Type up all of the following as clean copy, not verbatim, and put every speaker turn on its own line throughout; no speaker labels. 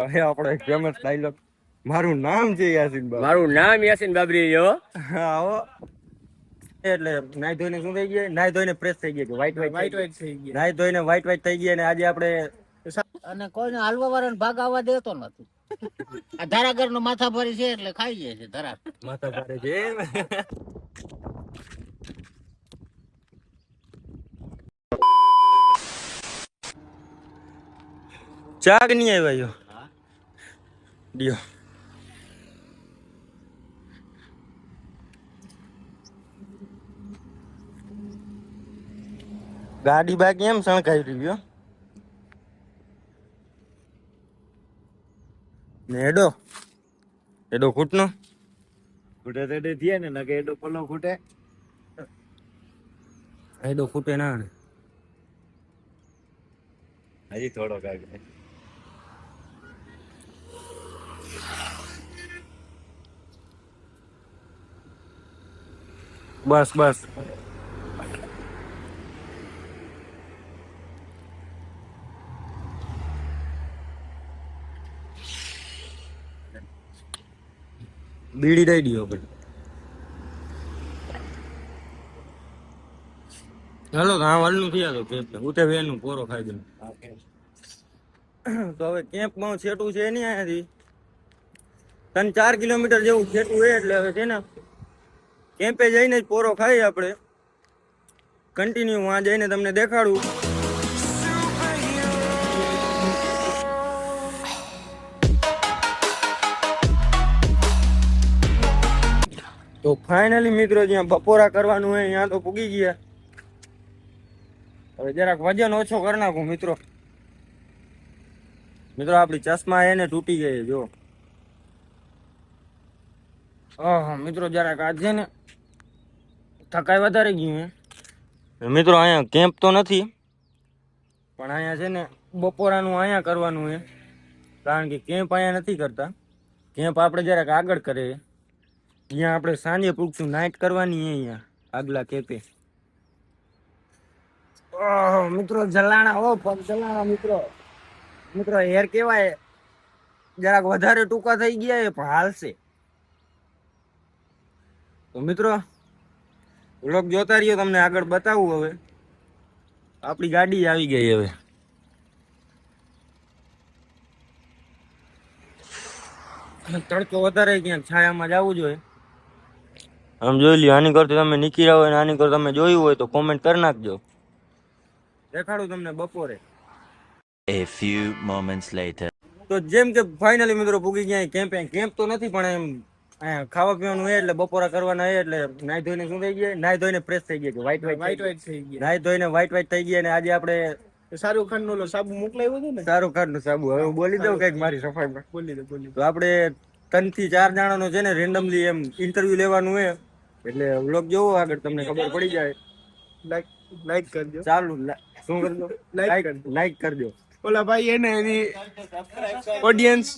હવે આપણો એક ફેમસ ડાયલોગ, મારું નામ છે યાસીન બાબરી.
મારું નામ યાસીન બાબરી છે.
આવો એટલે નાઈ ધોઈને શું થઈ ગયા, નાઈ ધોઈને ફ્રેશ થઈ ગયા, વ્હાઈટ થઈ ગયા, નાઈ ધોઈને વ્હાઈટ થઈ ગયા. અને આજે આપણે
અને કોઈને હાલવા વાળાને ભાગ આવવા દેતો નથી. આ ધારાગર નો માથા ભરી છે એટલે ખાઈ જાય છે ધરા
માથા ભારે છે. ચાક નહીં આવ્યો ડિયો. ગાડી બાકી એમ સણકાઈ રહ્યો ને એડો ખૂટનો
ખૂટે તેડે થયા ને નકે એડો પલો ખૂટે.
એડો ખૂટે ના
હજી થોડોક આગળ.
બસ બસ બીડી દઈ દીધો ભાઈ. ચાલો હા વાલનું થયા તો કેમ્પ ઉતે વેનું પોરો ખાઈ દે. તો હવે કેમ્પમાં છેટું છે નહીં અહીંયાથી 3-4 કિલોમીટર જેવું છેટું છે. એટલે હવે છે ને કેમ્પે જઈને જ પોરો ખાઈ આપણે કન્ટિન્યુ વहाँ જઈને તમને દેખાડું. તો ફાઇનલી મિત્રો જ્યાં બપોરા કરવાનું હોય ત્યાં તો પૂગી ગયા. હવે જરાક વજન ઓછો કરી નાખું મિત્રો. આપણી ચશ્મા એને તૂટી ગઈ જો. મિત્રો જરાક આજ છે ને થકાઈ વધારે ગયું હે મિત્રો. અહીંયા કેમ્પ તો નથી પણ અહીંયા છે ને બપોરાનું અહીંયા કરવાનું હે. કારણ કે કેમ્પ અહીંયા નથી કરતા. કેમ્પ આપણે જરાક આગળ કરે. અહીંયા આપણે સાંજે પૂછશું, નાઇટ કરવાની અહીંયા આગલા કેપે. મિત્રો જલાણા હો પગ જલાણા મિત્રો હેર કેવાય જરાક વધારે ટૂંકા થઈ ગયા એ પણ હાલશે. તો મિત્રો વ્લોગ જોતા રહ્યો, તમને આગળ બતાવું. હવે આપણી ગાડી આવી ગઈ. હવે તડકો વધારે ક્યાંક છાયામાં જવું જોઈએ. આમ જોઈ લ્યો. આની કરતા તમે નીકળ્યા હોય ને આની કરતા તમે જોયું હોય તો કોમેન્ટ કરી નાખજો. દેખાડું તમને બપોરે.
A few moments later.
તો જેમ કે ફાઇનલી મિત્રો પૂગી ગયા કેમ્પ. કેમ્પ તો નથી પણ એમ અહીંયા ખાવા પીવાનું હોય એટલે બપોરા કરવાના હોય એટલે નાઈ ધોઈને શું થઈ ગયા, નાઈ ધોઈને ફ્રેશ થઈ ગયા, વ્હાઈટ થઈ ગયા, નાઈ ધોઈને વ્હાઈટ થઈ ગયા. અને આજે આપણે
શાહરુખ ખાન નો સાબુ મોકલાવ્યો હતો ને,
શાહરુખ ખાન નું સાબુ. હવે હું બોલી દઉં કઈક મારી સફાઈમાં. બોલી દો. તો આપણે 3 થી 4 જણાનો છે ને રેન્ડમલી એમ ઇન્ટરવ્યુ લેવાનું હોય. એટલે વ્લોગ જોવો આગળ તમને ખબર પડી જાય.
લાઈક કરજો.
ચાલુ શું કરજો? લાઈક કરજો.
ઓલા ભાઈ એને એની ઓડિયન્સ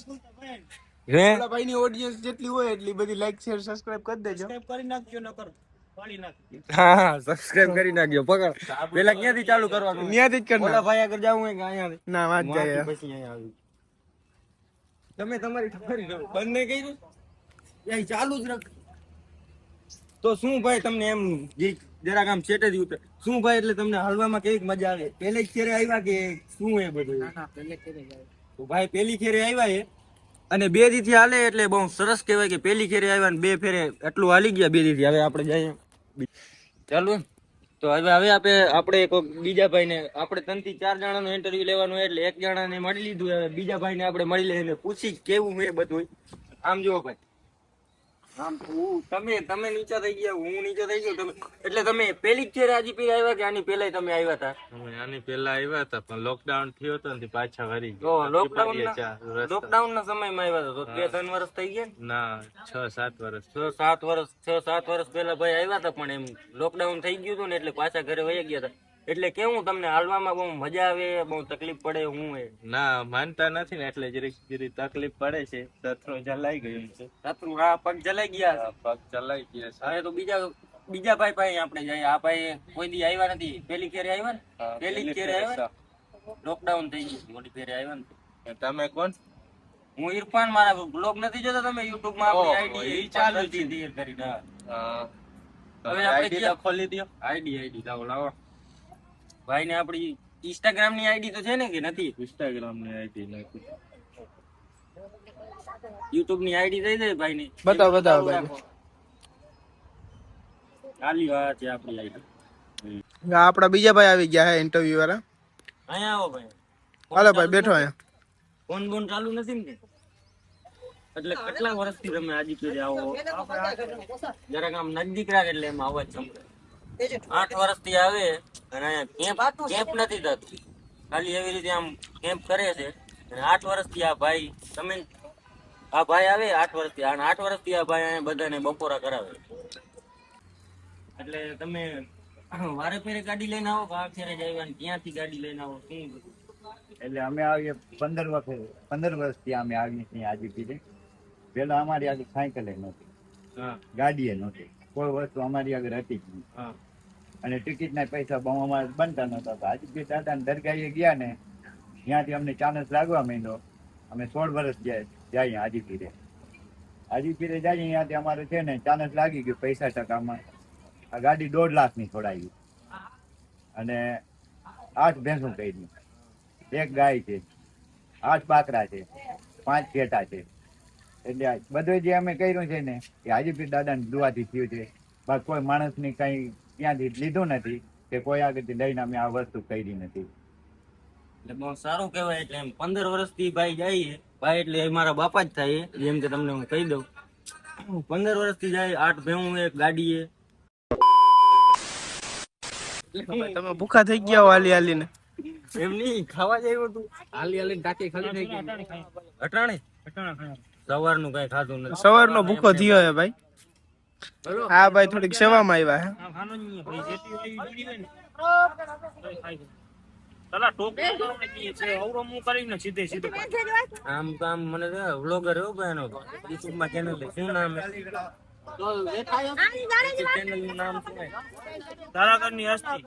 હે
ઓલા ભાઈ ની ઓડિયન્સ જેટલી હોય એટલી બધી લાઈક શેર સબસ્ક્રાઇબ કરી દેજો.
કરી નાખજો નકર પાડી નાખજો.
હા સબસ્ક્રાઇબ કરી નાખજો. પકડ પેલા ક્યાંથી ચાલુ કરવાનું?
નિયાથી જ કરના.
ઓલા ભાઈ આગળ જાવું હોય કે અહીંયા
ના વાત જાય
પછી અહીંયા આવી. તમે તમારી ઠારી દો. બંને કીધું એ ચાલુ જ રાખ. તો શું ભાઈ તમને એમ જરાક આમ સેટ જ ઉતરે શું ભાઈ? એટલે તમને હલવામાં કેવી મજા આવે? પહેલે જ ખેરે આવ્યા કે શું એ બધું? તો ભાઈ પહેલી ખેરે આવ્યા એ અને 2 દીથી હાલે એટલે બહુ સરસ કહેવાય કે પહેલી ખેરે આવ્યા ને 2 ફેરે એટલું હાલી ગયા 2 દીથી. હવે આપણે જઈએ ચાલુ. તો હવે આપણે એક બીજા ભાઈને આપણે 3 થી 4 જણાનો ઇન્ટરવ્યુ લેવાનું હોય એટલે એક જણાને મળી લીધું. હવે બીજા ભાઈને આપણે મળી લઈને પૂછી કેવું છે બધું. આમ જુઓ ભાઈ, આમ તમે નીચે થઈ ગયા, હું નીચે થઈ ગયો. તમે એટલે તમે પેલી જ ફેરે આજે પીર આવ્યા કે આની પહેલા તમે આવ્યા હતા?
આની પેલા આવ્યા હતા પણ લોકડાઉન થયો હતો ને પાછા વળી
તો લોકડાઉન ના સમયમાં આવ્યા હતા તો 2-3 વર્ષ થઈ ગયા
ના 6-7 વર્ષ
6-7 વર્ષ પહેલા ભાઈ આવ્યા હતા. પણ એમ લોકડાઉન થઈ ગયું હતું ને એટલે પાછા ઘરે વહી ગયા હતા. એટલે કેવું તમને હાલવામાં બહુ મજા આવે, બહુ તકલીફ પડે? હું
ના માનતા નથી ને એટલે જરી તકલીફ પડે છે. સથરો જલાઈ ગયું છે.
સતરું હા પગ જલાઈ ગયા,
પગ ચલાઈ ગયા છે.
હવે તો બીજા ભાઈ પાસે આપણે જઈએ. આ ભાઈ કોઈ દી આવ્યા નથી. પેલી ફેરે આવ્યા ને, પેલી ફેરે આવ્યા લોકડાઉન થઈ ગયું, મોટી ફેરે આવ્યા ને.
તમે કોણ?
હું ઇરફાન, મારા બ્લોગ નથી જોતા તમે YouTube માં?
ઓહો,
આપણી
ઈ
આઈડી
ચાલુ
ચાલુ
છે.
છે કરીને.
હા
હવે આપણે
ID
ક્યાં-
તો ખોલી દ્યો.
આઈડી લાવો. ભાઈ ને આપણી Instagram ની આઈડી તો છે ને કે નથી?
Instagram ની ID નાખી.
YouTube ની આઈડી દઈ દે ભાઈ ની.
બતાવો, બતાવો ભાઈ.
ખાલી વાત છે આપણી આઈડી.
આપડા બીજા ભાઈ આવી ગયા હે ઇન્ટરવ્યુ વાળા.
અહીંયા આવો ભાઈ.
હાલો ભાઈ, બેઠો અહીંયા.
ફોન બોન ચાલુ નથી ને? એટલે કેટલા વર્ષથી તમે આજી કરી આવો? જરાક આમ નજદીક રાખ એટલે એમાં અવાજ સંભળાય. 8 વર્ષથી આવે અને અહીંયા કેમ્પ નથી થતું. ખાલી એવી રીતે આમ કેમ્પ કરે છે. અને 8 વર્ષથી આ ભાઈ, તમે આ ભાઈ આવે 8 વર્ષથી, અને 8 વર્ષથી આ ભાઈ અહીંયા બધાને બપોરા કરાવે. એટલે તમે વારે ફેરે ગાડી લઈને આવો કે આ ફેરે જ આવ્યા ને ત્યાંથી ગાડી લઈને આવો? શું બધું?
એટલે અમે આવીએ 15 વર્ષથી અમે આવીએ છીએ આજીપીરે. પેલા અમારી આગળ સાયકલે નહોતી,
હા
ગાડીએ નહોતી, કોઈ વસ્તુ અમારી આગળ હતી જ નહીં.
હા
અને ટિકિટના પૈસા બહુ અમારે બનતા નહોતા. તો આજીપી દાદાને દરગાહે ગયા ને ત્યાંથી અમને ચાનસ લાગવા માંડ્યો. અમે 16 વર્ષ જઈએ આજીપીરે. આજીપીરે જઈએ ત્યાંથી અમારે છે ને ચાનસ લાગી ગયું પૈસા ટકામાં. આ ગાડી 1.5 લાખની છોડાવી અને 8 ભેંસું કરી, 1 ગાય છે, 8 બાકરા છે, 5 ઘેટા છે. એટલે બધું જે અમે કર્યું છે ને એ હાજીપીર દાદાની દુઆથી થયું છે. બાકી કોઈ માણસની કઈ ત્યાંથી લીધું નથી કે કોઈ આગળથી લઈને અમે આ વસ્તુ કરી નથી.
એટલે બહુ સારું કહેવાય. એટલે એમ 15 વર્ષથી ભાઈ જાય, ભાઈ એટલે એ મારા બાપા જ થાય, જેમ કે તમને હું કહી દઉં. 15 વર્ષથી જાય, 8 ભેહું, 1 ગાડી એ.
તમે ભૂખા થઈ ગયા હો હાલી હાલીને.
એમ નહીં, ખાવા જ આવ્યો તું?
હાલી હાલીને ટાંકી ખાલી થઈ ગઈ.
અટાણે સવારનું કઈ ખાધું નથી.
સવારનો ભૂખો થયો હે ભાઈ. હા ભાઈ, થોડીક સેવામાં આવ્યા હે.
આમ તો આમ મને વ્લોગર એવો ભાઈ એનો YouTube માં ચેનલ છે. શું નામ છે? ચેનલ નું નામ શું છે? તારાગઢની હસ્તી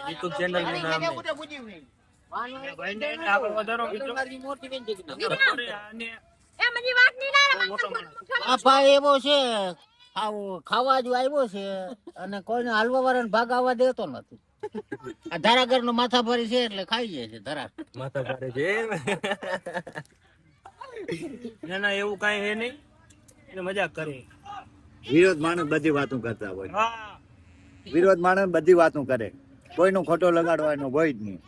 YouTube ચેનલ નું નામ છે.
આ ભાઈ એવો છે, ખાવા જ આવ્યો છે અને કોઈને હાલવા વાળાને ભાગ આવવા દેતો નથી. આ ધારાગર નો માથાભારી છે એટલે ખાઈ જાય છે ધરા.
માથા ભારે છે એમ?
ના એવું કઈ હે નહીં, એને મજાક કરે.
વિરોધ માણસ બધી વાતો કરતા હોય, વિરોધ માણસ બધી વાતો કરે, કોઈનો ખોટો લગાડવાનો હોય જ નહીં.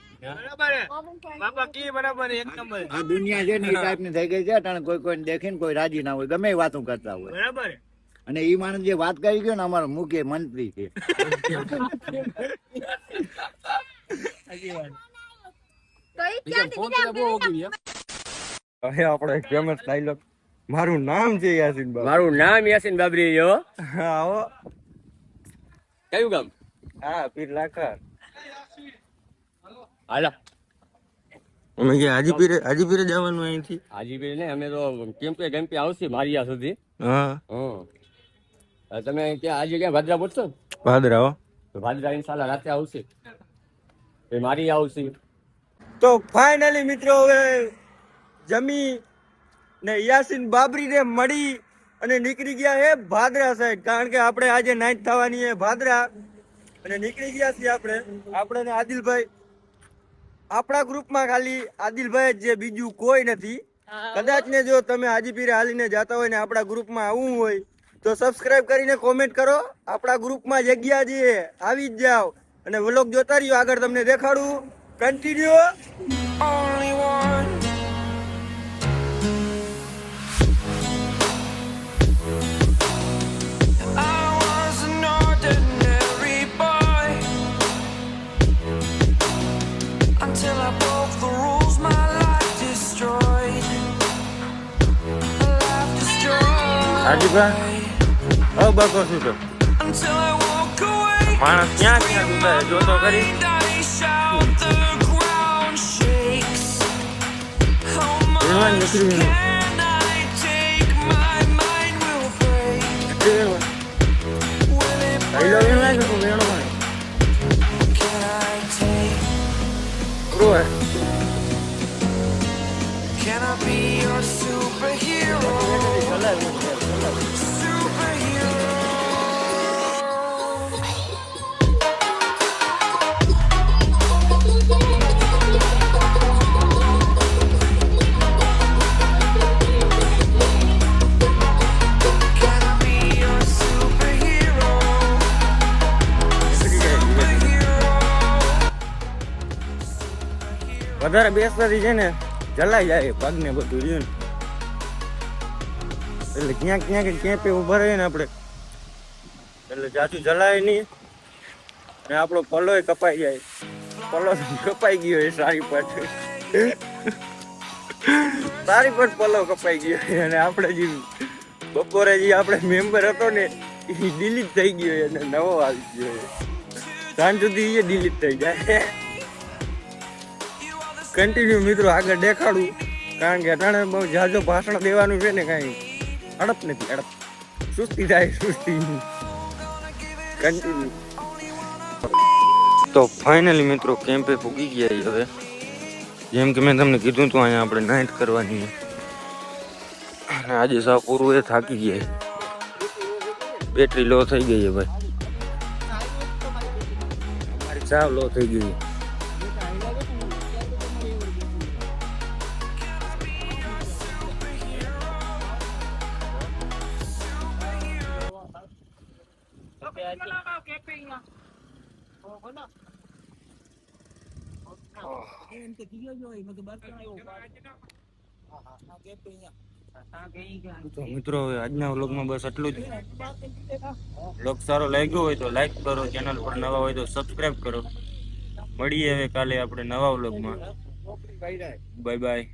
બાપા કી બરાબર એક નંબર
આ દુનિયા છે ને એ ટાઈપની થઈ ગઈ છે. અટાણે કોઈ કોઈને દેખીને કોઈ રાજી ના હોય, ગમે એ વાતો કરતા હોય.
બરાબર.
અને એ માણસ જે વાત કરી ગયો ને અમારો મુખ્ય મંત્રી છે.
હવે આપણો એક ફેમસ ડાયલોગ, મારું નામ છે યાસીન બાબા.
મારું નામ યાસીન બાબરી છે હો.
હા આવો.
કયું ગામ?
હા પીર લાખા.
હાલા
અમે કે હાજીપીરે જવાનું અહીંથી.
હાજીભાઈ ને અમે તો કેમ્પે આવશે મારિયા સુધી.
હા
તમે ક્યાં આજે ક્યાં ભાદરા પૂછશો
ભાદરા હો.
તો ભાદરા ઇન્શાલ્લાહ રાતે આવશે, એ મારી આવશે.
તો ફાઇનલી મિત્રો હવે જમી ને યાસીન બાબરી ને મળી અને નીકળી ગયા હે ભાદરા સાઈડ. કારણ કે આપણે આજે નાઈટ થવાની હે ભાદરા અને નીકળી ગયા છીએ આપણે ને આદિલભાઈ. આપણા ગ્રુપમાં ખાલી આદિલભાઈ જ છે, બીજું કોઈ નથી. કદાચ ને જો તમે હાજીપીરે હાલીને જતા હોય ને આપણા ગ્રુપમાં આવવું હોય તો સબસ્ક્રાઇબ કરીને કોમેન્ટ કરો. આપણા ગ્રુપમાં જગ્યા છે, આવી જ જાઓ અને વ્લોગ જોતા રહ્યો. આગળ તમને દેખાડું. Continue.
Until I broke the rules, my life destroyed. Life destroyed.
Hajibhai હવે બકો શું તો
Until I walk away.
માણસ ક્યાં સુતા જો તો કરી.
I shout, the ground shakes. How much
નીકળી
can I take? My mind will break. Will it
ભાઈ લો એમ લાગે તો વેણો ભાઈ
can I take?
Roy.
Can I be your superhero. Superhero. Can I be your superhero?
વધારે બેસવાથી છે ને જલાઈ જાય પગ ને બધું રહ્યું ને એટલે ક્યાંક ક્યાંક કેમ્પે ઉભા રહીએ ને આપણે એટલે જાજુ જલાય નહીં ને આપણો પલોય કપાઈ જાય. પલો કપાઈ ગયો એ સારી પટ પલો કપાઈ ગયો અને આપણે જે બપોરે જે આપણે મેમ્બર હતો ને એ ડિલીટ થઈ ગયો અને નવો આવી ગયો. સાંજ સુધી એ ડિલીટ થઈ જાય. કન્ટિન્યુ મિત્રો આગળ દેખાડું કારણ કે અટાણે બહુ જાજો ભાષણ દેવાનું છે ને કાંઈ અડપ નથી અડપ સુસ્તી થાય સુસ્તી કન્ટિન્યુ. તો ફાઇનલી મિત્રો કેમ્પે પૂગી ગયા હવે. જેમ કે મેં તમને કીધું હતું અહીંયા આપણે નાઇટ કરવાની અને આજે સાવ પૂરું એ થાકી ગયા. બેટરી લો થઈ ગઈ છે ભાઈ, અમારી સાવ લો થઈ ગઈ. તો મિત્રો હવે આજના વ્લોગમાં બસ આટલું જ. વ્લોગ સારો લાગ્યો હોય તો લાઈક કરો, ચેનલ પર નવા હોય તો સબસ્ક્રાઇબ કરો. મળીએ હવે કાલે આપણે નવા વ્લોગમાં. Bye bye.